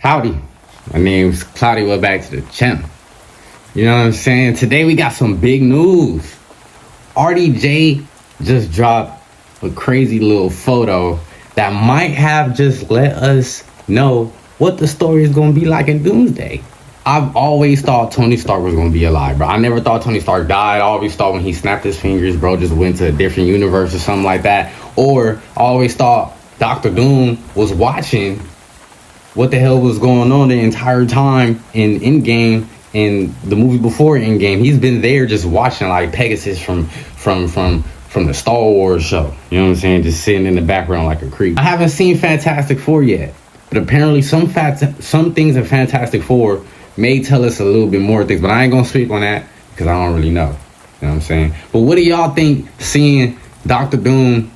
Howdy, my name's Cloudy. Welcome back to the channel. You know what I'm saying? Today we got some big news. RDJ just dropped a crazy little photo that might have just let us know what the story is going to be like in Doomsday. I've always thought Tony Stark was going to be alive, bro. I never thought Tony Stark died. I always thought when he snapped his fingers, bro, just went to a different universe or something like that. Or I always thought Dr. Doom was watching what the hell was going on the entire time in Endgame and the movie before Endgame. He's been there just watching like Pegasus from the Star Wars show. You know what I'm saying? Just sitting in the background like a creep. I haven't seen Fantastic Four yet, but apparently some things in Fantastic Four may tell us a little bit more things, but I ain't gonna speak on that because I don't really know. You know what I'm saying? But what do y'all think seeing Dr. Doom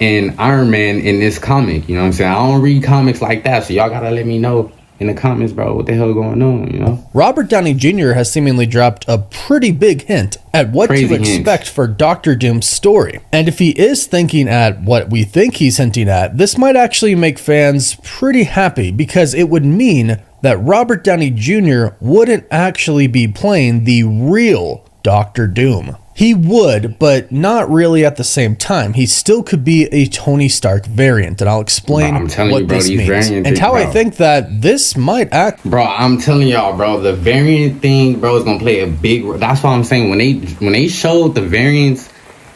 and Iron Man in this comic? You know what I'm saying? I don't read comics like that, so y'all gotta let me know in the comments, bro, what the hell going on, you know? Robert Downey Jr. has seemingly dropped a pretty big hint at what to expect for Doctor Doom's story. And if he is thinking at what we think he's hinting at, this might actually make fans pretty happy, because it would mean that Robert Downey Jr. wouldn't actually be playing the real Doctor Doom. He would, but not really at the same time. He still could be a Tony Stark variant, and I'll explain what this means and how I think that this might act. Bro, I'm telling y'all, bro, the variant thing, bro, is gonna play a big role. That's why I'm saying when they showed the variants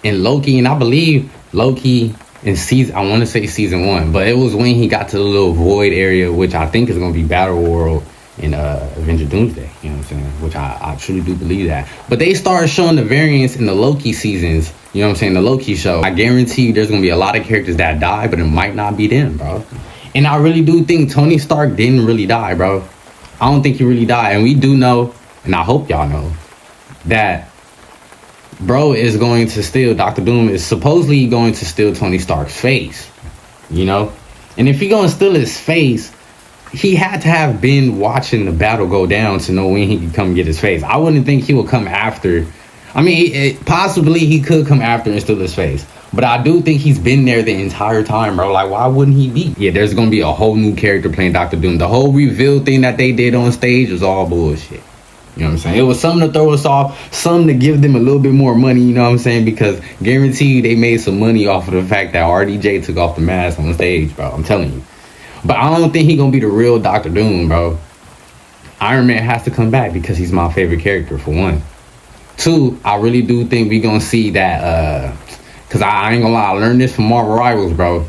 in Loki, and I believe Loki in season, I want to say season 1, but it was when he got to the little void area, which I think is gonna be Battle World in Avengers Doomsday, you know what I'm saying? Which I truly do believe that. But they started showing the variants in the Loki seasons, you know what I'm saying, the Loki show. I guarantee you there's gonna be a lot of characters that die, but it might not be them, bro. And I really do think Tony Stark didn't really die, bro. I don't think he really died. And we do know, and I hope y'all know, that bro is going to steal, Dr. Doom is supposedly going to steal Tony Stark's face, you know? And if he gonna steal his face, he had to have been watching the battle go down to know when he could come get his face. I wouldn't think he would come after. I mean, possibly he could come after and steal his face. But I do think he's been there the entire time, bro. Like, why wouldn't he be? Yeah, there's going to be a whole new character playing Dr. Doom. The whole reveal thing that they did on stage was all bullshit. You know what I'm saying? It was something to throw us off, something to give them a little bit more money, you know what I'm saying? Because guaranteed they made some money off of the fact that RDJ took off the mask on the stage, bro. I'm telling you. But I don't think he's going to be the real Dr. Doom, bro. Iron Man has to come back because he's my favorite character, for one. 2, I really do think we're going to see that, because I ain't going to lie, I learned this from Marvel Rivals, bro.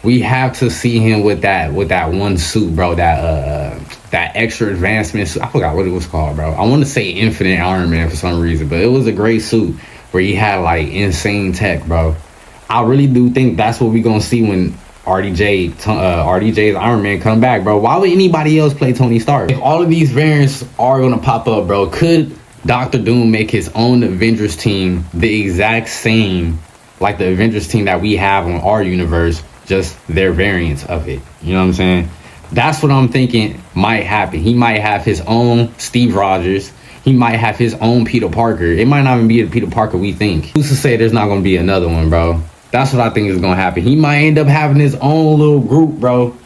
We have to see him with that one suit, bro, that extra advancement suit. I forgot what it was called, bro. I want to say Infinite Iron Man for some reason, but it was a great suit where he had, like, insane tech, bro. I really do think that's what we're going to see when RDJ's Iron Man come back, bro. Why would anybody else play Tony Stark? If all of these variants are gonna pop up, bro, could Dr. Doom make his own Avengers team the exact same like the Avengers team that we have on our universe, just their variants of it? You know what I'm saying? That's what I'm thinking might happen. He might have his own Steve Rogers. He might have his own Peter Parker. It might not even be the Peter Parker we think. Who's to say there's not gonna be another one, bro? That's what I think is going to happen. He might end up having his own little group, bro.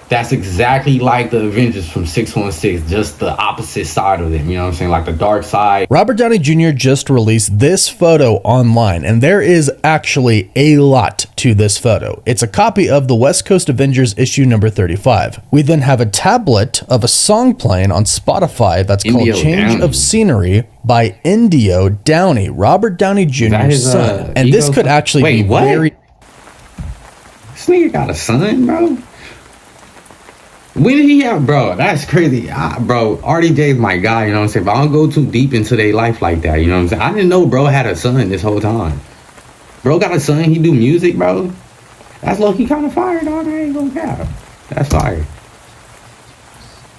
That's exactly like the Avengers from 616, just the opposite side of them. You know what I'm saying? Like the dark side. Robert Downey Jr. just released this photo online, and there is actually a lot to this photo. It's a copy of the West Coast Avengers issue number 35. We then have a tablet of a song playing on Spotify that's called Change of Scenery by Indio Downey, Robert Downey Jr.'s son. And this could actually be very... This nigga got a son, bro? When did he have, bro? That's crazy. Bro, RDJ is my guy, you know what I'm saying? But I don't go too deep into their life like that, you know what I'm saying? I didn't know bro had a son this whole time. Bro got a son, he do music, bro. That's low-key kind of fire, dog. I ain't gonna cap. That's fire.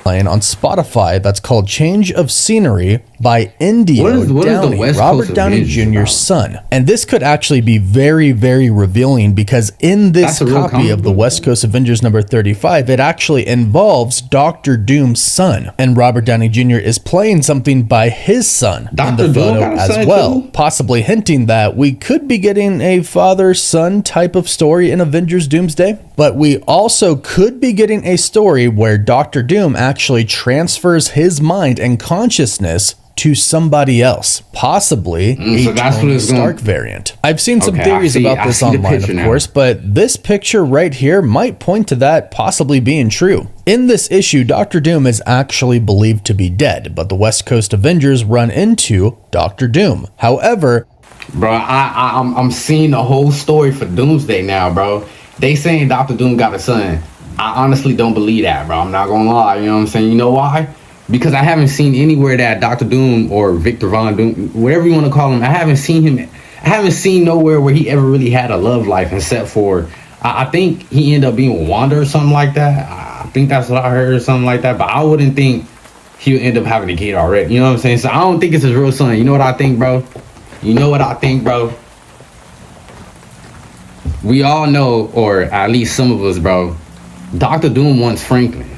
playing on Spotify that's called Change of Scenery by Indio Downey, Robert Downey Jr.'s son. And this could actually be very, very revealing, because in this copy of the West Coast Avengers number 35, it actually involves Doctor Doom's son. And Robert Downey Jr. is playing something by his son in the photo as well, possibly hinting that we could be getting a father-son type of story in Avengers Doomsday. But we also could be getting a story where Doctor Doom actually transfers his mind and consciousness to somebody else, possibly a Tony Stark variant. I've seen some theories about this online, of course, but this picture right here might point to that possibly being true. In this issue, Doctor Doom is actually believed to be dead, but the West Coast Avengers run into Doctor Doom. However, bro, I'm seeing the whole story for Doomsday now, bro. They saying Doctor Doom got a son. I honestly don't believe that, bro. I'm not gonna lie, you know what I'm saying? You know why? Because I haven't seen anywhere that Dr. Doom or Victor Von Doom, whatever you want to call him, I haven't seen nowhere where he ever really had a love life, except for, I think he ended up being with Wanda or something like that. I think that's what I heard, or something like that. But I wouldn't think he would end up having a kid already. You know what I'm saying? So I don't think it's his real son. You know what I think, bro? You know what I think, bro? We all know, or at least some of us, bro, Dr. Doom wants Franklin.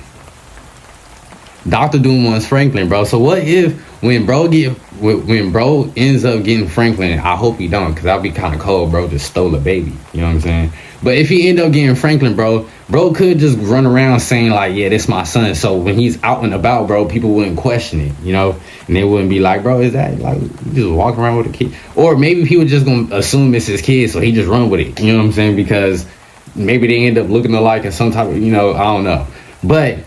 Dr. Doom wants Franklin, bro. So what if when bro ends up getting Franklin, I hope he don't, because that'd be kind of cold, bro. Just stole a baby. You know what I'm saying? But if he end up getting Franklin, bro could just run around saying like, yeah, this my son. So when he's out and about, bro, people wouldn't question it, you know? And they wouldn't be like, bro, is that like you just walking around with a kid? Or maybe he was just gonna assume it's his kid, so he just run with it. You know what I'm saying? Because maybe they end up looking alike in some type of, you know, I don't know. But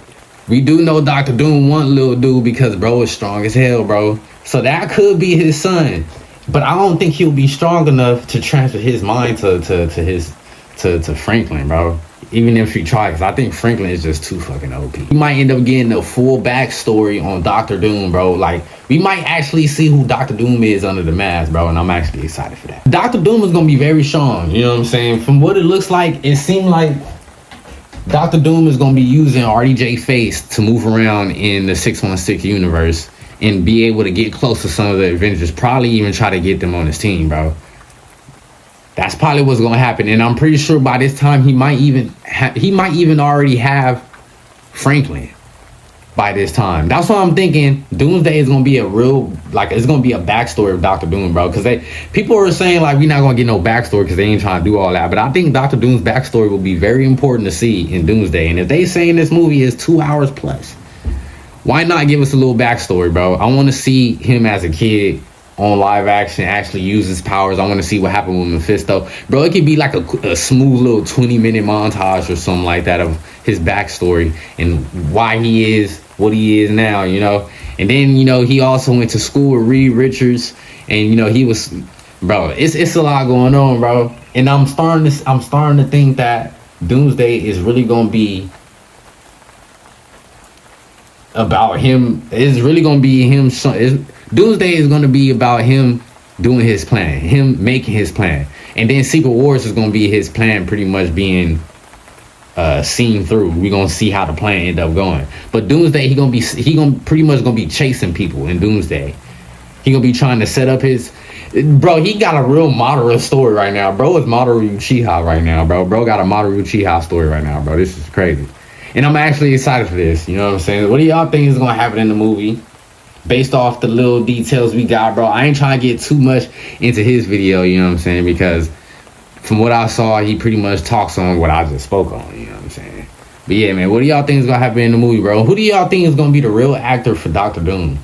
we do know Dr. Doom want little dude because bro is strong as hell, bro. So that could be his son. But I don't think he'll be strong enough to transfer his mind to Franklin, bro. Even if he tries, because I think Franklin is just too fucking OP. We might end up getting a full backstory on Dr. Doom, bro. Like, we might actually see who Dr. Doom is under the mask, bro. And I'm actually excited for that. Dr. Doom is going to be very strong. You know what I'm saying? From what it looks like, it seemed like Dr. Doom is going to be using RDJ face to move around in the 616 universe and be able to get close to some of the Avengers. Probably even try to get them on his team, bro. That's probably what's going to happen. And I'm pretty sure by this time he might even already have Franklin by this time. That's why I'm thinking Doomsday is going to be a real, like, it's going to be a backstory of Dr. Doom, bro. Because people are saying, like, we're not going to get no backstory because they ain't trying to do all that. But I think Dr. Doom's backstory will be very important to see in Doomsday. And if they saying this movie is 2 hours plus, why not give us a little backstory, bro? I want to see him as a kid on live action, actually use his powers. I want to see what happened with Mephisto. Bro, it could be like a smooth little 20-minute montage or something like that of his backstory and why he is what he is now, you know? And then, you know, he also went to school with Reed Richards, and, you know, he was, bro, it's a lot going on, bro. And I'm starting to think that Doomsday is really going to be about him. It's really going to be him. Doomsday is going to be about him doing his plan, him making his plan. And then Secret Wars is going to be his plan pretty much being seen through. We're going to see how the plan end up going. But Doomsday, he pretty much going to be chasing people in Doomsday. He going to be trying to set up his... Bro, he got a real Mamoru story right now. Bro is Mamoru Uchiha right now, bro. Bro got a Mamoru Uchiha story right now, bro. This is crazy. And I'm actually excited for this. You know what I'm saying? What do y'all think is going to happen in the movie? Based off the little details we got, bro. I ain't trying to get too much into his video, you know what I'm saying? Because from what I saw, he pretty much talks on what I just spoke on, you know what I'm saying? But yeah, man, what do y'all think is going to happen in the movie, bro? Who do y'all think is going to be the real actor for Dr. Doom?